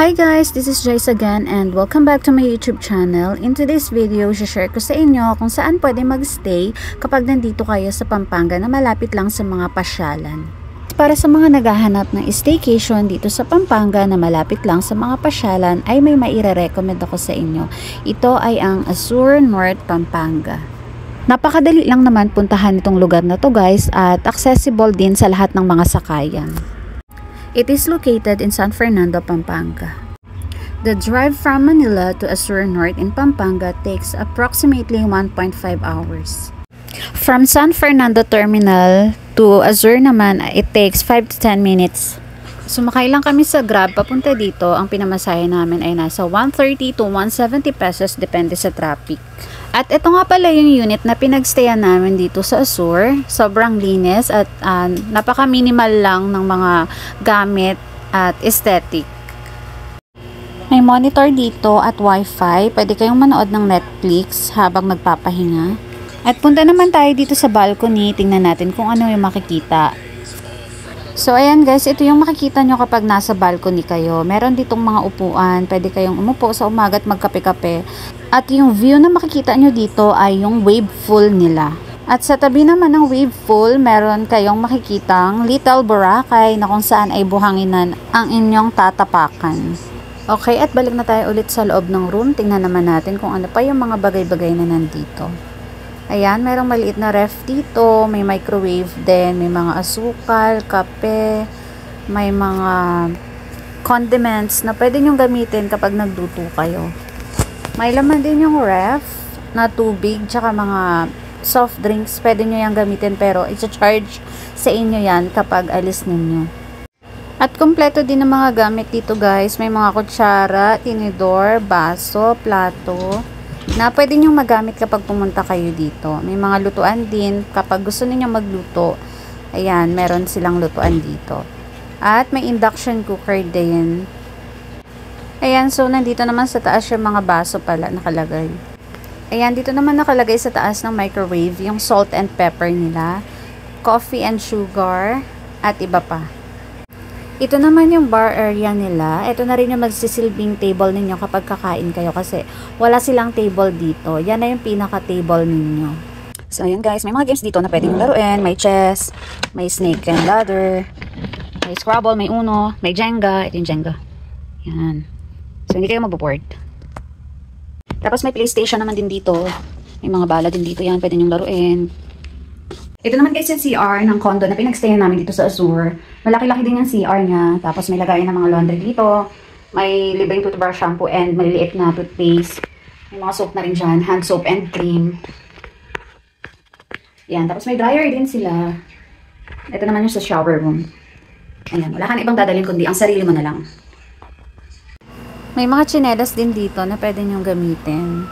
Hi guys, this is Joyce again and welcome back to my YouTube channel. In today's video, share ko sa inyo kung saan pwede magstay kapag nandito kayo sa Pampanga na malapit lang sa mga pasyalan. Para sa mga naghahanap ng staycation dito sa Pampanga na malapit lang sa mga pasyalan ay may maire-recommend ako sa inyo. Ito ay ang Azure North Pampanga. Napakadali lang naman puntahan itong lugar na to guys at accessible din sa lahat ng mga sakayan. It is located in San Fernando, Pampanga. The drive from Manila to Azure North in Pampanga takes approximately 1.5 hours. From San Fernando Terminal to Azure naman, it takes 5 to 10 minutes. Sumakay lang kami sa Grab papunta dito. Ang pinamasahe namin ay nasa 130 to 170 pesos depende sa traffic. At ito nga pala yung unit na pinagstayan namin dito sa Azure. Sobrang linis at napaka-minimal lang ng mga gamit at aesthetic. May monitor dito at wifi. Pwede kayong manood ng Netflix habang nagpapahinga. At punta naman tayo dito sa balcony. Tingnan natin kung ano yung makikita. So ayan guys, ito yung makikita nyo kapag nasa balcony kayo. Meron ditong mga upuan. Pwede kayong umupo sa umaga at magkape-kape. At yung view na makikita nyo dito ay yung wave pool nila. At sa tabi naman ng wave pool, meron kayong makikitang Little Boracay na kung saan ay buhanginan ang inyong tatapakan. Okay, at balik na tayo ulit sa loob ng room. Tingnan naman natin kung ano pa yung mga bagay-bagay na nandito. Ayan, merong maliit na ref dito, may microwave din, may mga asukal, kape, may mga condiments na pwede nyong gamitin kapag nagluto kayo. May laman din yung ref na tubig, tsaka mga soft drinks, pwede nyo yung gamitin pero i-charge sa inyo yan kapag alis ninyo. At kompleto din ng mga gamit dito guys, may mga kutsara, tinidor, baso, plato, na pwede nyo magamit kapag pumunta kayo dito. May mga lutuan din kapag gusto niyo magluto. Ayan, meron silang lutuan dito. At may induction cooker din. Ayan, so nandito naman sa taas yung mga baso pala nakalagay. Ayan, dito naman nakalagay sa taas ng microwave yung salt and pepper nila, coffee and sugar, at iba pa. Ito naman yung bar area nila. Ito na rin yung magsisilbing table ninyo kapag kakain kayo kasi wala silang table dito. Yan na yung pinaka-table ninyo. So, ayan guys. May mga games dito na pwedeng laruin. May chess, may snake and ladder, may Scrabble, may Uno, may Jenga. Ito yung Jenga. Yan. So, hindi kayo maboboard. Tapos may PlayStation naman din dito. May mga bala din dito. Yan, pwede nyong laruin. Ito naman guys yung CR ng condo na pinagstayan namin dito sa Azure. Malaki-laki din yung CR niya. Tapos may lagayan ng mga laundry dito. May libreng toothbrush, shampoo, and maliliit na toothpaste. May mga soap na rin dyan. Hand soap and cream. Yan. Tapos may dryer din sila. Ito naman yung sa shower room. Ayan. Wala ka na ibang dadalhin kundi ang sarili mo na lang. May mga tsinelas din dito na pwede nyong gamitin.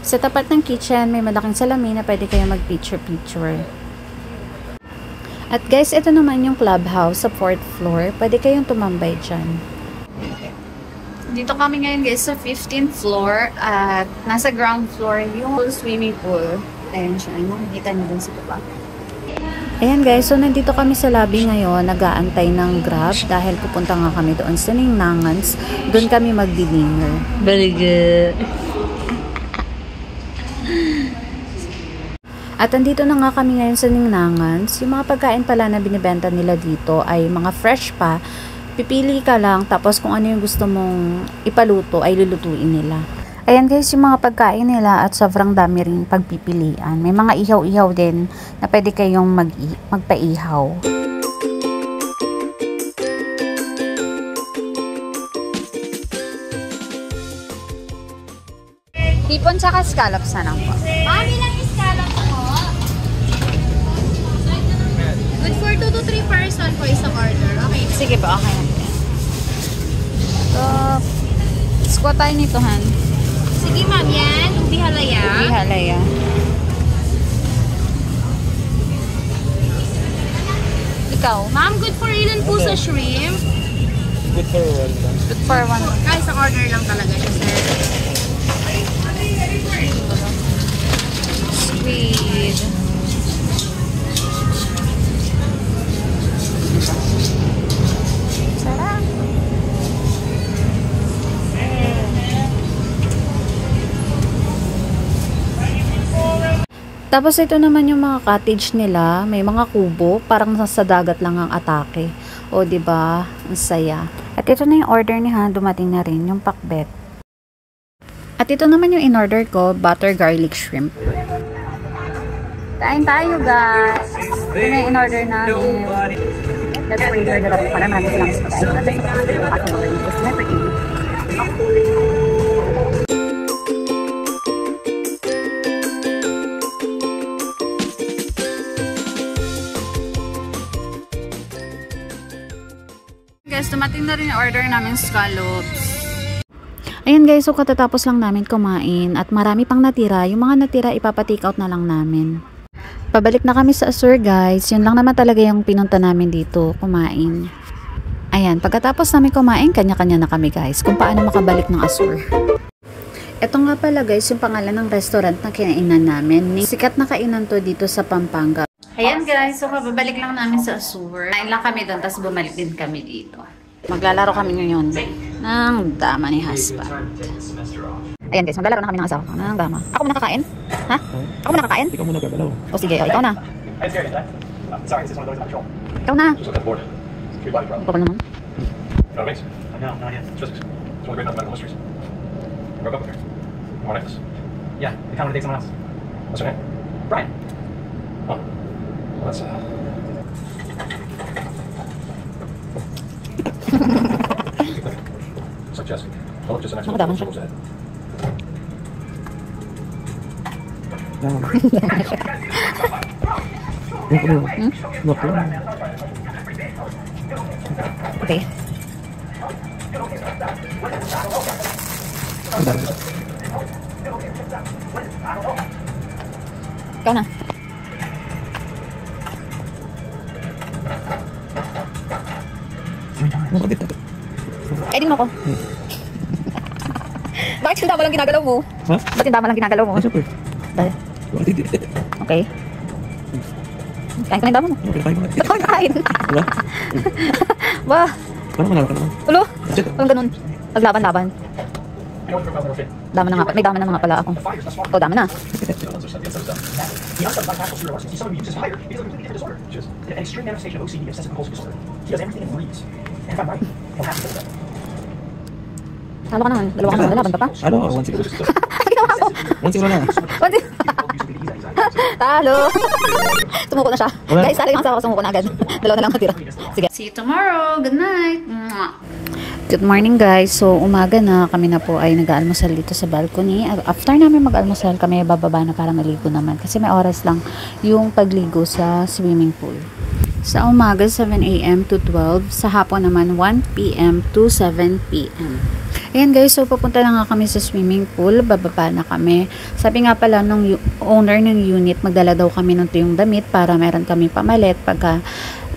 Sa tapat ng kitchen, may malaking salamin na pwede kayo mag-picture-picture. At guys, ito naman yung clubhouse sa 4th floor. Pwede kayong tumambay dyan. Dito kami ngayon guys sa 15th floor at nasa ground floor yung swimming pool. Ayan siya. Makikita niyo dun sa baba. Ayan guys, so nandito kami sa lobby ngayon. Nag-aantay ng Grab dahil pupunta nga kami doon sa Ningnangans. Doon kami mag-dinner. Very good. At andito na nga kami ngayon sa Ningnangans. Yung mga pagkain pala na binibenta nila dito ay mga fresh pa. Pipili ka lang tapos kung ano yung gusto mong ipaluto ay lulutuin nila. Ayan guys, yung mga pagkain nila at sobrang dami rin pagpipilian. May mga ihaw-ihaw din na pwede kayong magpaihaw. Hipon tsaka scallops na lang po. Mami lang yung scallops po. Good for 2 to 3 person po isang order. Okay. Sige po, okay na po yan. So, squat tayo nito, Han. Sige ma'am, yan. Ubi halaya. Ubi halaya. Ikaw? Ma'am, good for ilan po sa shrimp? Good for one lang. Good for one. Ay, isang order lang talaga siya, sir. Squid. Sarap. Tapos ito naman yung mga cottage nila, may mga kubo, parang nasa dagat lang ang atake. O 'di ba? Ang saya. At ito na yung order ni Han, dumating na rin yung pakbet. At ito naman yung in-order ko, butter garlic shrimp. Kain tayo guys. Ito na yung in-order namin. Let's order the rest para marami silang guys, dumating na rin yung order namin scallops. Ayan guys, so katatapos lang namin kumain at marami pang natira. Yung mga natira ipapa-take out na lang namin. Pabalik na kami sa Azur guys. Yun lang naman talaga yung pinunta namin dito, kumain. Ayan, pagkatapos namin kumain, kanya-kanya na kami guys kung paano makabalik ng Azur. Ito nga pala guys, yung pangalan ng restaurant na kinainan namin. Sikat na kainan to dito sa Pampanga. Ayan guys, so kababalik lang namin sa Azur. Kain lang kami doon, tapos bumalik din kami dito. Maglalaro kami ngayon ng dama ni husband. Ayan guys, maglalaro na kami ng asawa ko ng dama. Ako muna kakain? Ha? Ako muna kakain? Ikaw muna gagalaw. O sige, o, ikaw na. Ikaw na. Bakal naman. Yeah, they come to date someone else. What's her name? Brian. Oh. Well, that's it's like Jessica. Oh, just the next one. What's that? Okay. Ikaw na. Eh, di mo ako. Bakit yung dama lang ginagalaw mo? Ha? Bakit yung dama lang ginagalaw mo? Siyempre. Dahil. Okay. Kain ko na yung dama mo. Ba't ako kain? Wala? Ba? Paano manalo ka naman? Ulo? Anong ganun? Paglaban-laban. Dama na nga. May dama na nga pala ako. O, dama na. The onset of biological cerebral see someone who uses higher because of a completely different disorder. Just an extreme manifestation of OCD, obsessive compulsive disorder. He does everything and breathes. And if I'm right, he'll have to do that. Talo ka naman. Dalawa ka naman. Laban ka pa? Ano? 1-0. Ginawa ko. 1-0 na. Talo. Sumuko na siya. Guys, talo yung asawa ko. Sumuko na agad. Dalawa na lang natira. Sige. See you tomorrow. Good night. Good morning guys. So umaga na, kami na po ay nag-aalmusal dito sa balcony. After namin mag-almusal, kami bababa na para maligo naman. Kasi may oras lang yung pagligo sa swimming pool. Sa umaga, 7 AM to 12. Sa hapon naman, 1 PM to 7 PM. Ayan guys, so papunta na nga kami sa swimming pool. Bababa na kami. Sabi nga pala nung owner ng unit, magdala daw kami ng tuyong damit para meron kami pamalit pagka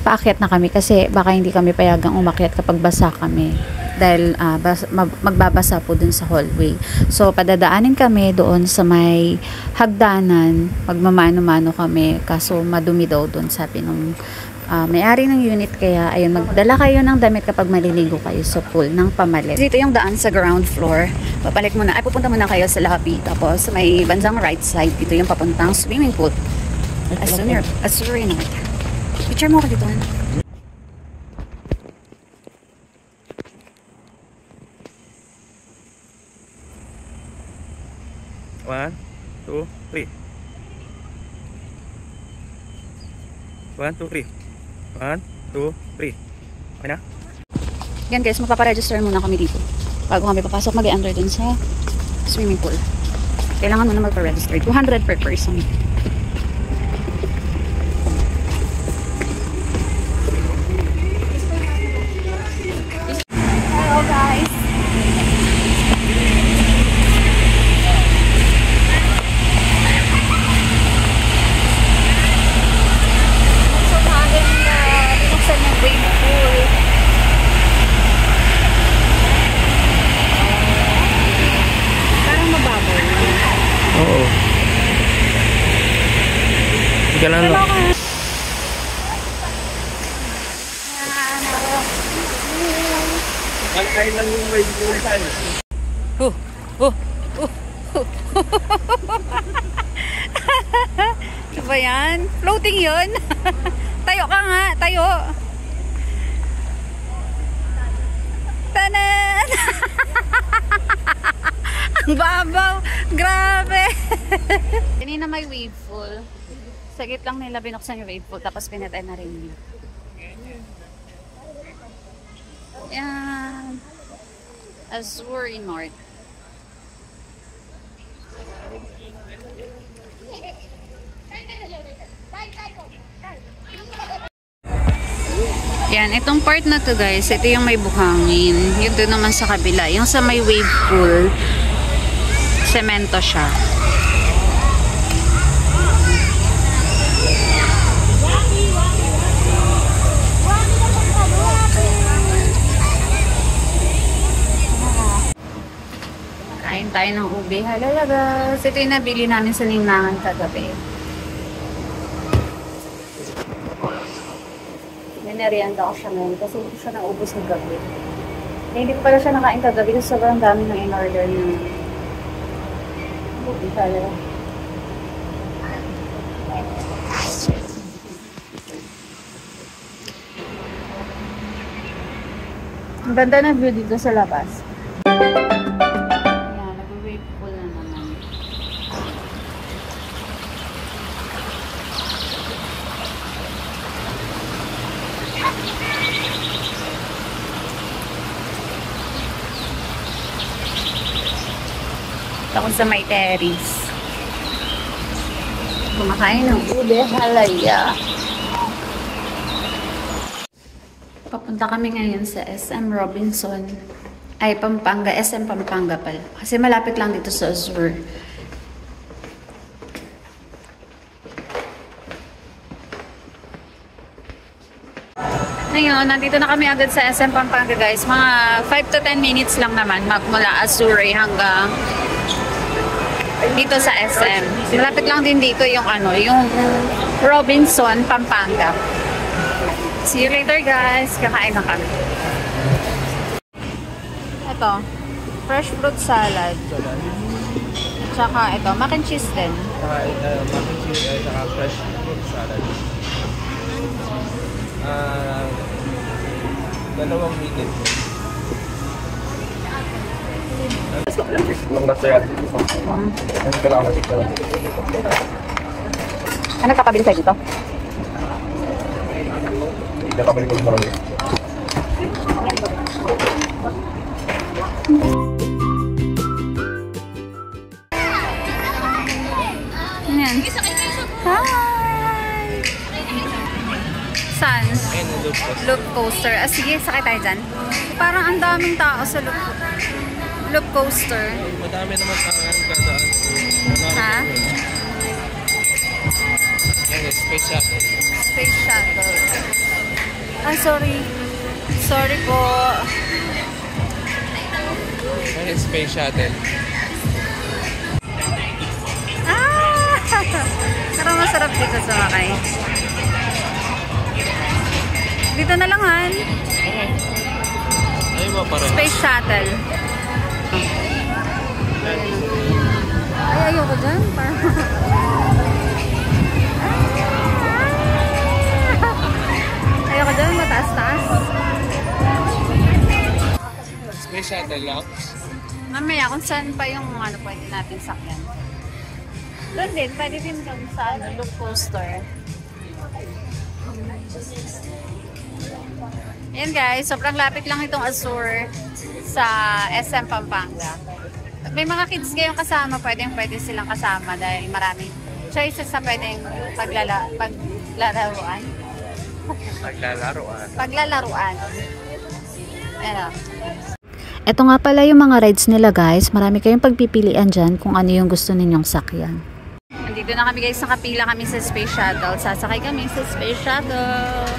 paakyat na kami. Kasi baka hindi kami payagang umakyat kapag basa kami. Dahil magbabasa po dun sa hallway. So, padadaanin kami doon sa may hagdanan. Magmamano-mano kami. Kaso, madumi daw doon, sabi nung may-ari ng unit. Kaya, ayun, magdala kayo ng damit kapag maliligo kayo sa pool ng pamalit. Dito yung daan sa ground floor. Papalit muna. Ay, pupunta muna kayo sa lobby. Tapos, may bandang right side. Dito yung papuntang swimming pool. Azur North. Picture mo ako dito. 1, 2, 3. 1, 2, 3. 1, 2, 3. Okay na? Yan guys, magpaparegister muna kami dito. Bago kami papasok, mag-e-enter dun sa swimming pool. Kailangan muna magpa-register. 200 per person. Hello guys! Oo. Jalan lo. Ano ba yan? Floating yun? Tayo ka nga, tayo. Tanan! Ang babaw. Grabe. Kanina may wave pool. Sagit lang nila binuksan yung wave pool, tapos pinatay na rin yun. Yan. Azure North. Yan, itong part na to guys, ito yung may buhangin. Yung doon naman sa kabila. Yung sa may wave pool, semento siya. Kain tayo ng ube. Halalagas. Ito yung nabili namin sa Ninangan kagabi. Narianda ko siya ngayon kasi hindi siya naubos ng gabi. Hindi ko pala siya nakain kagabi kasi sobrang dami ng in-order niya. Buti pala. Ang ganda ng view dito sa labas. Ayan, nag-wave pool na naman. Ako sa may terrace. Kumakain ng ube halaya. Papunta kami ngayon sa SM Robinson. Ay, Pampanga. SM Pampanga pala. Kasi malapit lang dito sa Azure. Ngayon, nandito na kami agad sa SM Pampanga guys. Mga 5 to 10 minutes lang naman magmula Azure hanggang dito sa SM. Malapit lang din dito yung ano, yung Robinson, Pampanga. See you later guys. Kakain na kami. Ito, fresh fruit salad. Tsaka ito, mac and cheese din. Mac and cheese at fresh fruit salad. 2 minutes. Ano kakabili sa'yo dito? Nakabalik ko marami. Ayan. Hi! Saan? Loop coaster. Ah, sige, sakay tayo dyan. Parang ang daming tao sa loop coaster. Madami naman tangan kada ano. Ha? Yan, space shuttle. Space shuttle. Ah, sorry. Sorry po. Yan, space shuttle. Ah! Parang masarap dito sa Makay. Dito na lang, Han. Ay, ba parang? Space shuttle. Ay, ayoko dyan. Ayoko dyan, mataas-taas. Space shuttle lang? Mamaya, kung saan pa yung ano, pwede natin sakyan. Doon din, pwede din doon sa loop coaster. Yan guys, sobrang lapit lang itong Azure sa SM Pampanga. May mga kids ngayong kasama, pwede silang kasama dahil maraming choices na pwedeng paglalaruan. Paglalaruan. Ano? Ito nga pala yung mga rides nila guys. Marami kayong pagpipilian dyan kung ano yung gusto ninyong sakyan. Nandito na kami guys, nakapila kami sa Space Shuttle. Sasakay kami sa Space Shuttle.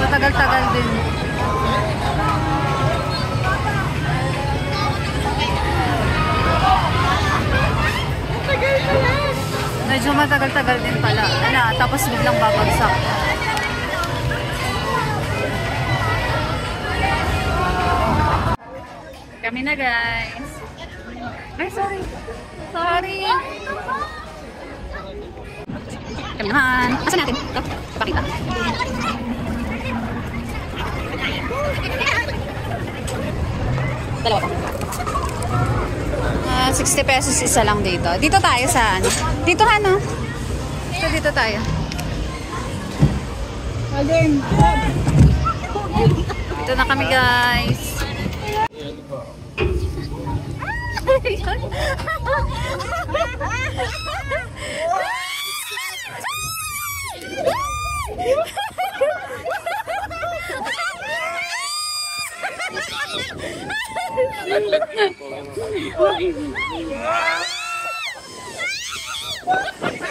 Matagal-tagal din. Medyo matagal-tagal din pala. Ala, tapos biglang babagsak. kami na, guys. Ay, sorry. Sorry. Kami naman. Asa natin? Ito, pakita. Dalawa pa. 60 pesos isa lang dito. Dito tayo sa ano? Dito ano? Dito tayo. Dito na kami, guys.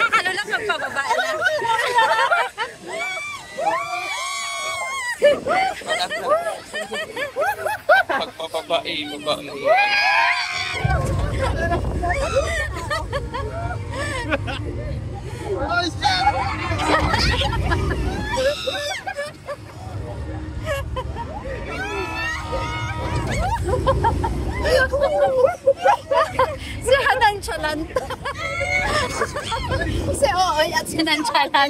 Ano lang magpababa na. Pagpapabae, babae. Si Hananchalan. Si Ooy at si Nanchalan.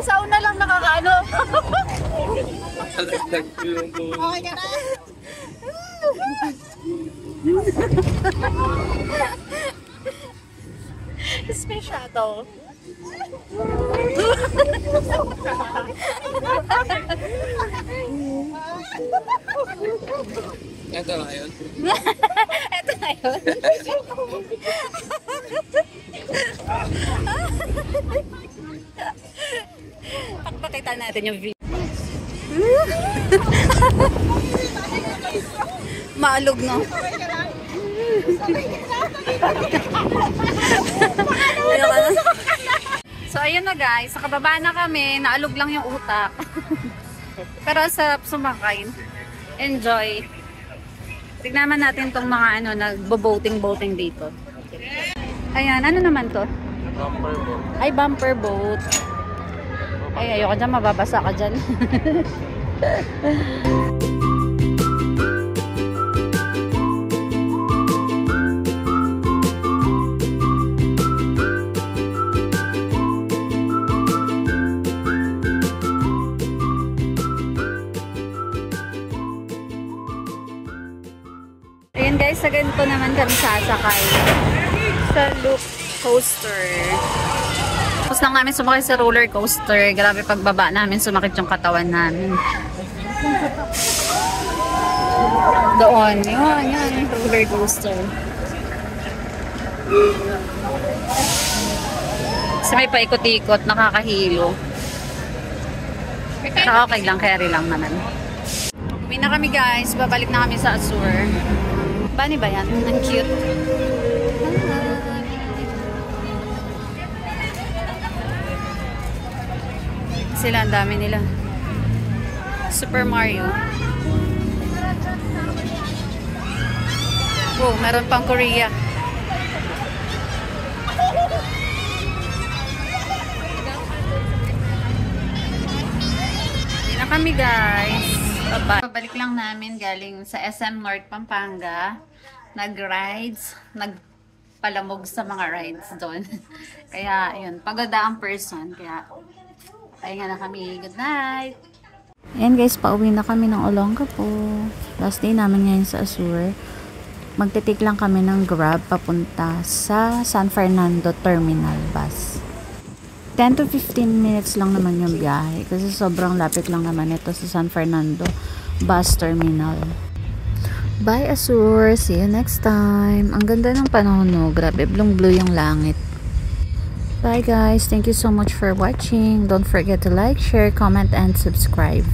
Sa una lang nakakaano. Alagdag ko yung buong. Okay ka na? Space shuttle. Ito na yun. Ito na yun. Pakita natin yung video. Maalog, no? So, ayun na guys. Nakababa na kami. Naalog lang yung utak. Pero sarap sumakay. Enjoy. Tignan natin tong mga ano, nagbo-boating dito. Ayan, ano naman to? Bumper boat. Ay, bumper boat. Ay, ayoko dyan. Mababasa ka dyan. Ayan guys, sa ganito naman kami sasakay. Sa loop coaster. Tapos lang namin sumakay sa roller coaster. Grabe pagbaba namin, sumakit yung katawan namin. Doon, yun, roller coaster. Kasi may paikot-ikot, nakakahilo. Pero okay lang, carry lang naman. Uwi na kami guys, babalik na kami sa Azure. Bani ba yan? Ang cute. Sila, ang dami nila. Super Mario. Oh, meron pang Korea. Hindi na kami guys. Bye-bye. Pabalik lang namin galing sa SM North Pampanga. Nag-rides. Nagpalamog sa mga rides doon. Kaya, yun. Paganda ang person. Kaya, pahinga na kami. Good night! Ayan guys, pauwi na kami ng Olongapo. Last day namin ngayon sa Azure. Magte-take lang kami ng Grab papunta sa San Fernando Terminal Bus. 10 to 15 minutes lang naman yung biyahe kasi sobrang lapit lang naman ito sa San Fernando Bus Terminal. Bye Azure! See you next time! Ang ganda ng panahon, no? Grabe, blue yung langit. Bye guys! Thank you so much for watching. Don't forget to like, share, comment, and subscribe.